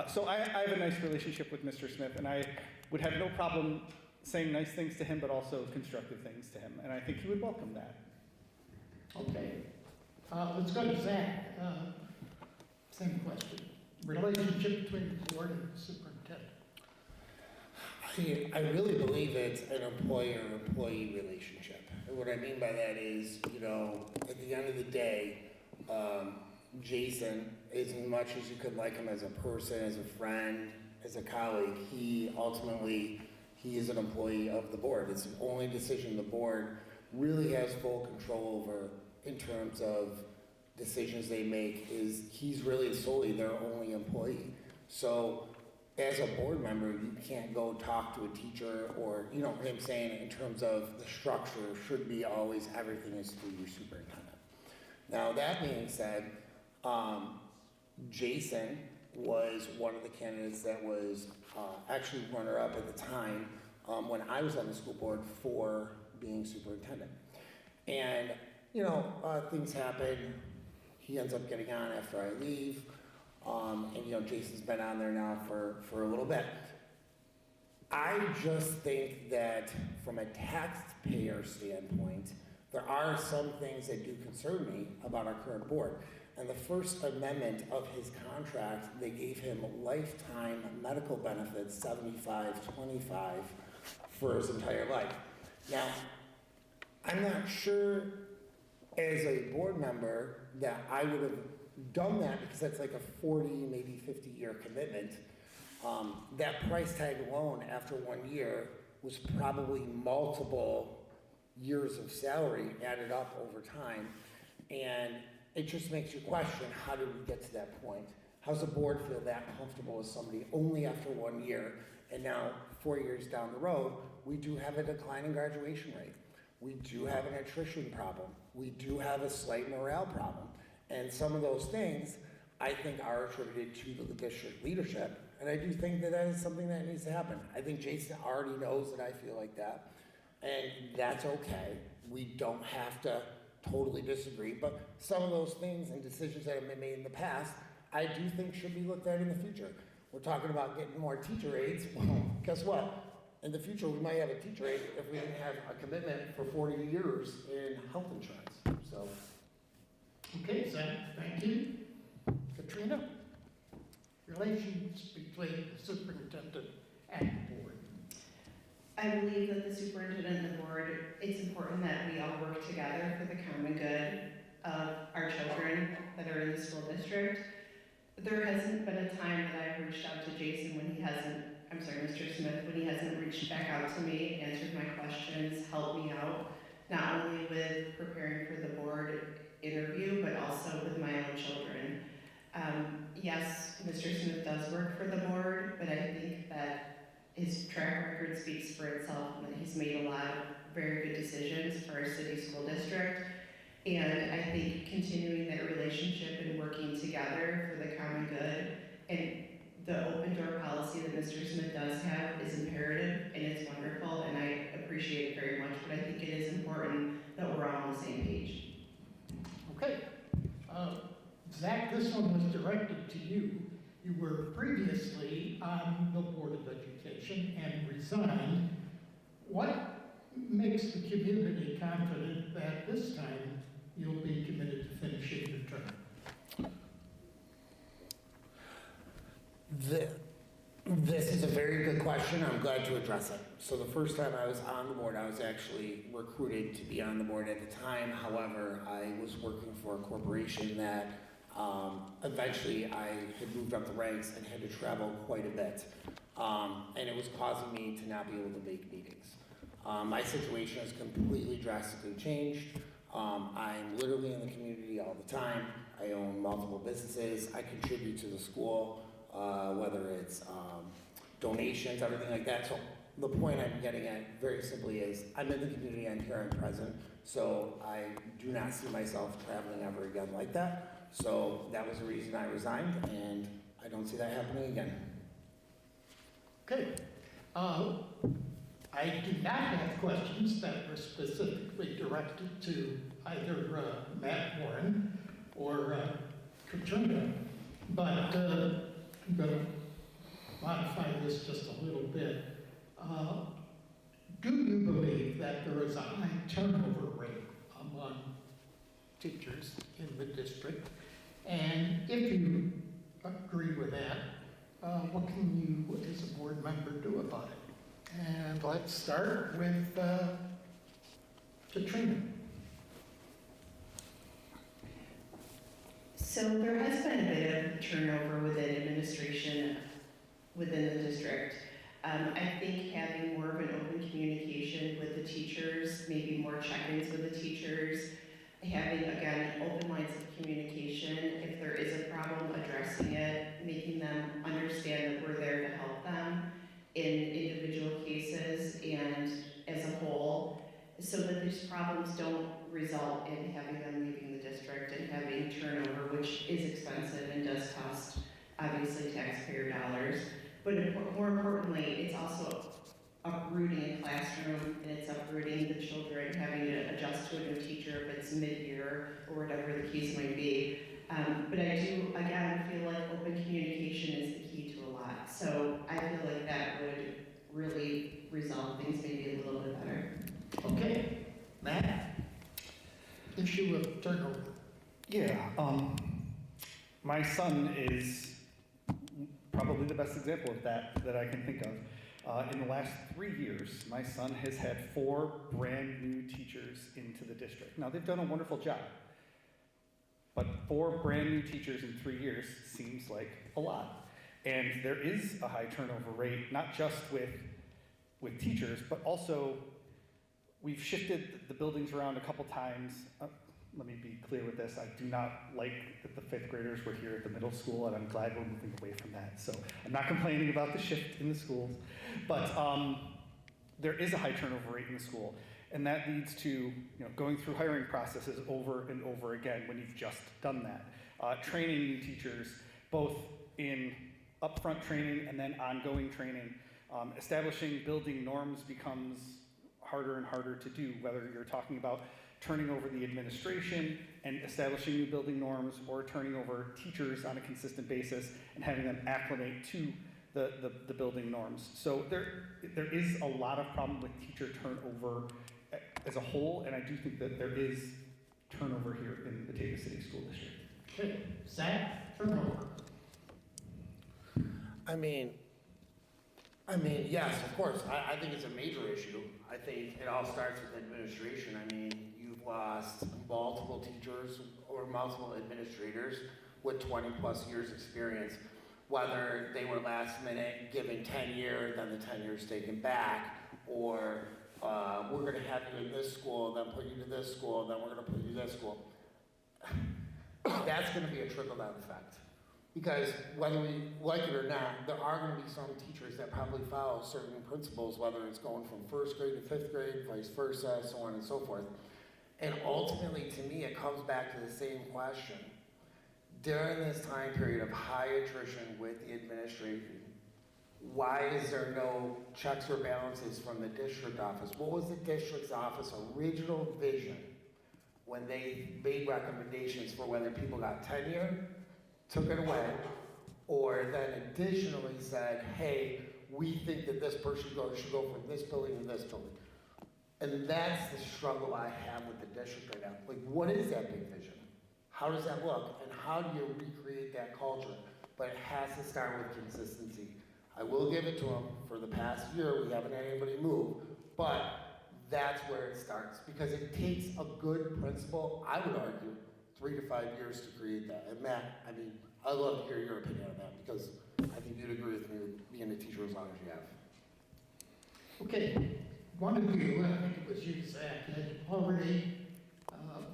Speaker 6: so I have a nice relationship with Mr. Smith, and I would have no problem saying nice things to him, but also constructive things to him, and I think he would welcome that.
Speaker 1: Okay. Let's go to Zach. Same question. Relationship between the board and the superintendent.
Speaker 5: I really believe it's an employer-employee relationship. And what I mean by that is, at the end of the day, Jason, as much as you could like him as a person, as a friend, as a colleague, he is an employee of the board. It's the only decision the board really has full control over in terms of decisions they make. Is he's really solely their only employee. So as a board member, you can't go talk to a teacher, or you know what I'm saying, in terms of the structure should be always everything is through your superintendent. Now that being said, Jason was one of the candidates that was actually runner-up at the time when I was on the school board for being superintendent. And things happen. He ends up getting on after I leave. And Jason's been on there now for a little bit. I just think that from a taxpayer standpoint, there are some things that do concern me about our current board. And the first amendment of his contract, they gave him lifetime medical benefits, 75-25, for his entire life. Now, I'm not sure as a board member that I would have done that, because that's like a 40, maybe 50-year commitment. That price tag alone after 1 year was probably multiple years of salary added up over time. And it just makes you question, how did we get to that point? How's the board feel that comfortable with somebody only after 1 year, and now 4 years down the road, we do have a declining graduation rate. We do have an attrition problem. We do have a slight morale problem. And some of those things, I think, are attributed to the district leadership. And I do think that is something that needs to happen. I think Jason already knows that I feel like that. And that's okay. We don't have to totally disagree. But some of those things and decisions that have been made in the past, I do think should be looked at in the future. We're talking about getting more teacher aides. Well, guess what? In the future, we might have a teacher aide if we didn't have a commitment for 40 years in health insurance. So.
Speaker 1: Okay, Zach, thank you. Katrina? Relations between the superintendent and the board.
Speaker 4: I believe that the superintendent and the board, it's important that we all work together for the common good of our children that are in the school district. There hasn't been a time that I've reached out to Jason Mr. Smith, when he hasn't reached back out to me, answered my questions, helped me out, not only with preparing for the board interview, but also with my own children. Yes, Mr. Smith does work for the board, but I think that his track record speaks for itself, and that he's made a lot of very good decisions for our city school district. And I think continuing that relationship and working together for the common good, and the open door policy that Mr. Smith does have is imperative, and it's wonderful, and I appreciate it very much, but I think it is important that we're all on the same page.
Speaker 1: Okay. Zach, this one was directed to you. You were previously on the Board of Education and resigned. What makes the community confident that this time you'll be committed to finishing your term?
Speaker 5: This is a very good question. I'm glad to address it. So the first time I was on the board, I was actually recruited to be on the board at the time. However, I was working for a corporation that eventually I had moved up the ranks and had to travel quite a bit. And it was causing me to not be able to make meetings. My situation has completely drastically changed. I'm literally in the community all the time. I own multiple businesses. I contribute to the school, whether it's donations, everything like that. So the point I'm getting at very simply is I'm in the community, I'm here, I'm present. So I do not see myself traveling ever again like that. So that was the reason I resigned, and I don't see that happening again.
Speaker 1: Okay. I do not have questions that were specifically directed to either Matt Warren or Catrina, but I'm going to modify this just a little bit. Do you believe that there is a high turnover rate among teachers in the district? And if you agree with that, what can you, as a board member, do about it? And let's start with Catrina.
Speaker 4: So there has been a bit of turnover within administration within the district. I think having more of an open communication with the teachers, maybe more check-ins with the teachers, having, again, open lines of communication. If there is a problem, addressing it, making them understand that we're there to help them in individual cases and as a whole, so that these problems don't result in having them leaving the district and having turnover, which is expensive and does cost, obviously, taxpayer dollars. But more importantly, it's also uprooting a classroom, and it's uprooting the children, having to adjust to a new teacher if it's mid-year or whatever the case might be. But I do, again, feel like open communication is the key to a lot. So I feel like that would really resolve things maybe a little bit better.
Speaker 1: Okay, Matt? Issue of turnover.
Speaker 6: Yeah, my son is probably the best example of that I can think of. In the last 3 years, my son has had 4 brand new teachers into the district. Now, they've done a wonderful job, but 4 brand new teachers in 3 years seems like a lot. And there is a high turnover rate, not just with teachers, but also we've shifted the buildings around a couple times. Let me be clear with this. I do not like that the 5th graders were here at the middle school, and I'm glad we're moving away from that. So I'm not complaining about the shift in the schools, but there is a high turnover rate in the school, and that leads to going through hiring processes over and over again when you've just done that. Training new teachers, both in upfront training and then ongoing training. Establishing building norms becomes harder and harder to do, whether you're talking about turning over the administration and establishing new building norms, or turning over teachers on a consistent basis and having them acclimate to the building norms. So there is a lot of problem with teacher turnover as a whole, and I do think that there is turnover here in the Batavia City School District.
Speaker 1: Okay, Zach, turnover.
Speaker 5: I mean, yes, of course. I think it's a major issue. I think it all starts with administration. I mean, you've lost multiple teachers or multiple administrators with 20 plus years experience, whether they were last minute given tenure, then the tenure's taken back, or we're gonna have you in this school, then put you to this school, then we're gonna put you to this school. That's gonna be a trickle-down effect. Because whether we like it or not, there are going to be some teachers that probably follow certain principles, whether it's going from 1st grade to 5th grade, vice versa, so on and so forth. And ultimately, to me, it comes back to the same question. During this time period of high attrition with the administration, why is there no checks or balances from the district office? What was the district's office original vision when they made recommendations for whether people got tenure, took it away, or then additionally said, hey, we think that this person should go from this building to this building. And that's the struggle I have with the district right now. Like, what is that big vision? How does that look? And how do you recreate that culture? But it has to start with consistency. I will give it to them. For the past year, we haven't had anybody move. But that's where it starts. Because it takes a good principal, I would argue, 3 to 5 years to create that. And Matt, I mean, I'd love to hear your opinion on that, because I think you'd agree with me with being a teacher as long as you have.
Speaker 1: Okay, one of you, I think it was you, Zach, had already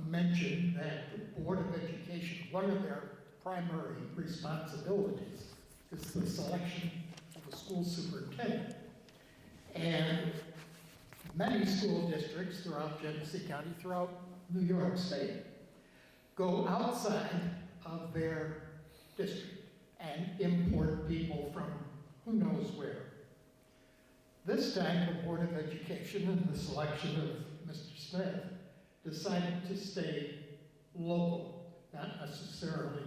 Speaker 1: mentioned that the Board of Education, one of their primary responsibilities is the selection of a school superintendent. And many school districts throughout Genesee County, throughout New York State, go outside of their district and import people from who knows where. This time, the Board of Education, in the selection of Mr. Smith, decided to stay local, not necessarily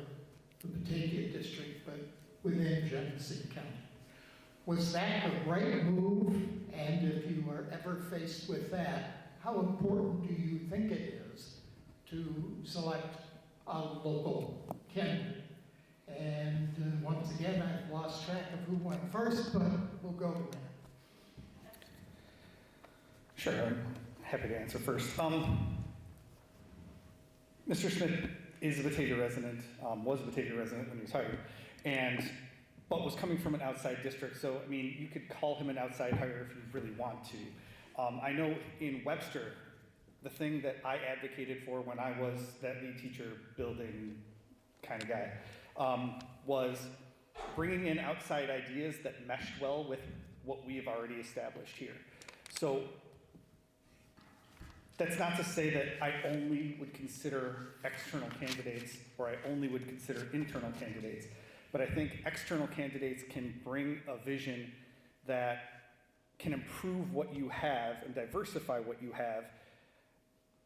Speaker 1: the Batavia district, but within Genesee County. Was that the right move? And if you are ever faced with that, how important do you think it is to select a local candidate? And once again, I've lost track of who went first, but we'll go to that.
Speaker 6: Sure, I'm happy to answer first. Mr. Smith is a Batavia resident, was a Batavia resident when he was hired, but was coming from an outside district, so I mean, you could call him an outside hire if you really want to. I know in Webster, the thing that I advocated for when I was that lead teacher building kind of guy, was bringing in outside ideas that meshed well with what we have already established here. So that's not to say that I only would consider external candidates or I only would consider internal candidates, but I think external candidates can bring a vision that can improve what you have and diversify what you have,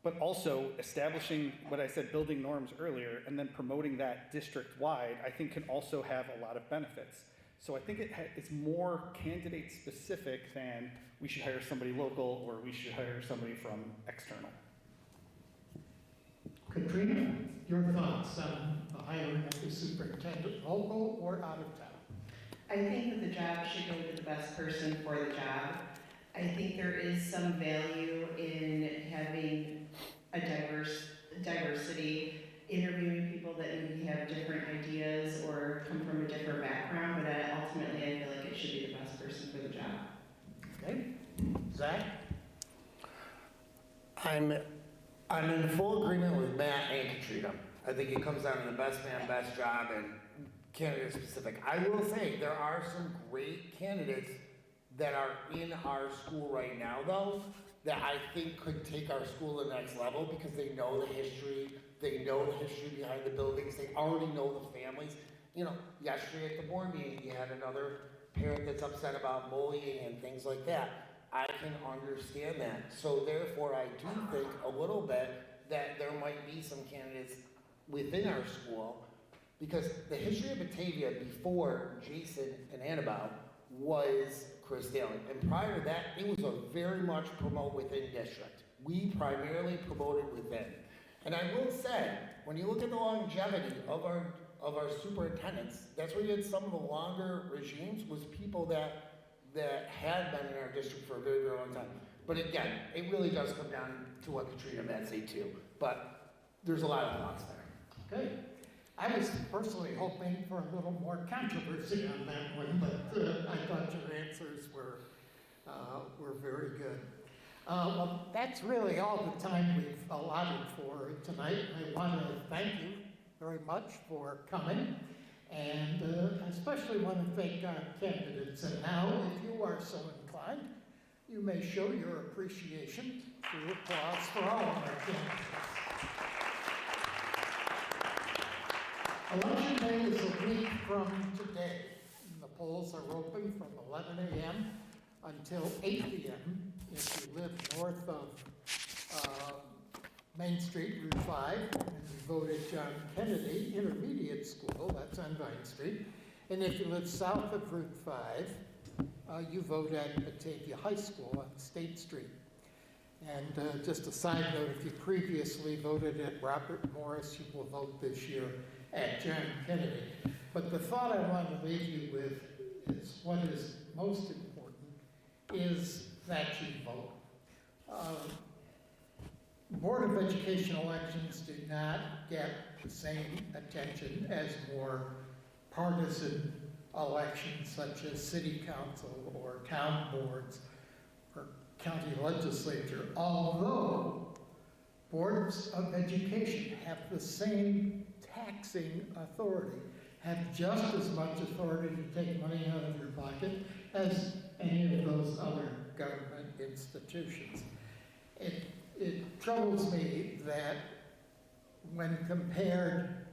Speaker 6: but also establishing what I said, building norms earlier, and then promoting that district-wide, I think can also have a lot of benefits. So I think it's more candidate-specific than we should hire somebody local or we should hire somebody from external.
Speaker 1: Catrina, your thoughts on the hiring of the superintendent, local or out of town?
Speaker 4: I think that the job should go to the best person for the job. I think there is some value in having a diversity, interviewing people that maybe have different ideas or come from a different background, but ultimately I feel like it should be the best person for the job.
Speaker 1: Okay, Zach?
Speaker 5: I'm in full agreement with Matt and Catrina. I think it comes down to the best man, best job, and candidate specific. I will say there are some great candidates that are in our school right now, though, that I think could take our school to the next level because they know the history, behind the buildings, they already know the families. You know, yesterday at the board meeting, you had another parent that's upset about bullying and things like that. I can understand that. So therefore, I do think a little bit that there might be some candidates within our school, because the history of Batavia before Jason and Annabelle was Chris Daly. And prior to that, it was a very much promote within district. We primarily promoted within. And I will say, when you look at the longevity of our superintendents, that's where you had some of the longer regimes, was people that had been in our district for a very, very long time. But again, it really does come down to what Catrina and Matt say too. But there's a lot of thoughts there.
Speaker 1: Okay. I was personally hoping for a little more controversy on that one, but I thought your answers were very good. Well, that's really all the time we've allotted for tonight. I want to thank you very much for coming, and I especially want to thank our candidates. And now, if you are so inclined, you may show your appreciation through applause for all of our candidates. Election day is a week from today. And the polls are open from 11 a.m. until 8 p.m. if you live north of Main Street, Route 5, and you voted John Kennedy Intermediate School, that's on Vine Street. And if you live south of Route 5, you vote at Batavia High School on State Street. And just a side note, if you previously voted at Robert Morris, you will vote this year at John Kennedy. But the thought I want to leave you with is what is most important is that you vote. Board of Education elections do not get the same attention as more partisan elections such as city council or town boards or county legislature, although boards of education have the same taxing authority, have just as much authority to take money out of your pocket as any of those other government institutions. It troubles me that when compared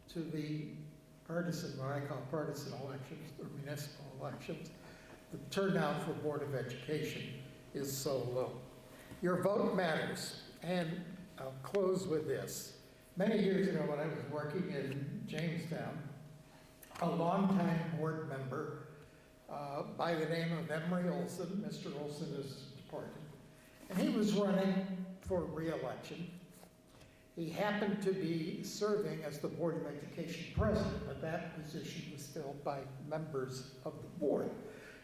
Speaker 1: to the partisan, what I call partisan elections or municipal elections, the turnout for Board of Education is so low. Your vote matters, and I'll close with this. Many years ago when I was working in Jamestown, a longtime board member by the name of Emery Olson, Mr. Olson is departed, and he was running for re-election. He happened to be serving as the Board of Education president, but that position was filled by members of the board.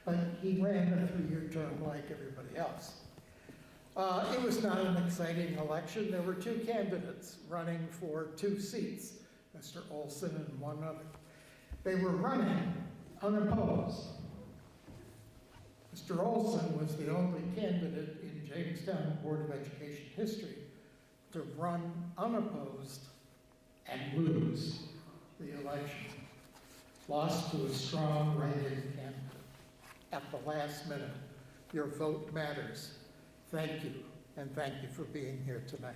Speaker 1: But he ran a 3-year term like everybody else. It was not an exciting election. There were 2 candidates running for 2 seats, Mr. Olson and one other. They were running unopposed. Mr. Olson was the only candidate in Jamestown Board of Education history to run unopposed and lose the election. Lost to a strong write-in candidate at the last minute. Your vote matters. Thank you, and thank you for being here tonight.